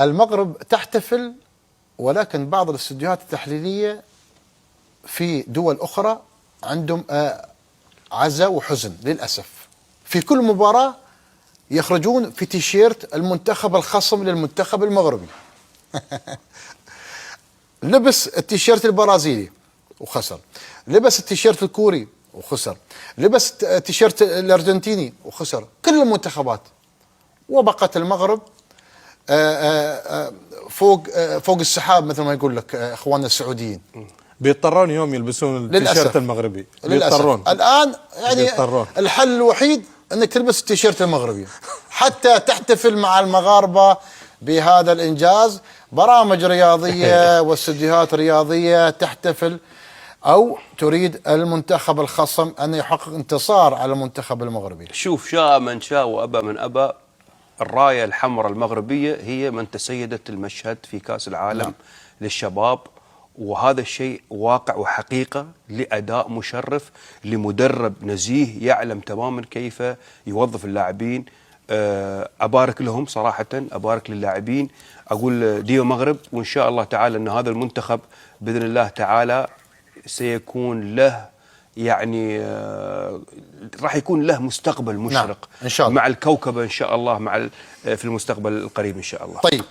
المغرب تحتفل، ولكن بعض الاستديوهات التحليلية في دول أخرى عندهم عزاء وحزن للأسف. في كل مباراة يخرجون في تيشيرت المنتخب الخصم للمنتخب المغربي. لبس التيشيرت البرازيلي وخسر، لبس التيشيرت الكوري وخسر، لبس التيشيرت الأرجنتيني وخسر، كل المنتخبات. وبقت المغرب فوق السحاب مثل ما يقول لك اخواننا السعوديين. بيضطرون يوم يلبسون التيشيرت المغربي، بيضطرون الان يعني بيضطرون. الحل الوحيد انك تلبس التيشيرت المغربي حتى تحتفل مع المغاربه بهذا الانجاز. برامج رياضيه واستديوهات رياضيه تحتفل، او تريد المنتخب الخصم ان يحقق انتصار على المنتخب المغربي. شوف، شاء من شاء وابى من ابى، الرايه الحمراء المغربيه هي من تسيدت المشهد في كاس العالم. نعم. للشباب، وهذا الشيء واقع وحقيقه لاداء مشرف لمدرب نزيه يعلم تماما كيف يوظف اللاعبين. ابارك لهم صراحه، ابارك للاعبين، اقول ديو مغرب، وان شاء الله تعالى ان هذا المنتخب باذن الله تعالى سيكون له يعني راح يكون له مستقبل مشرق. نعم. إن شاء الله. مع الكوكبه ان شاء الله، في المستقبل القريب ان شاء الله. طيب.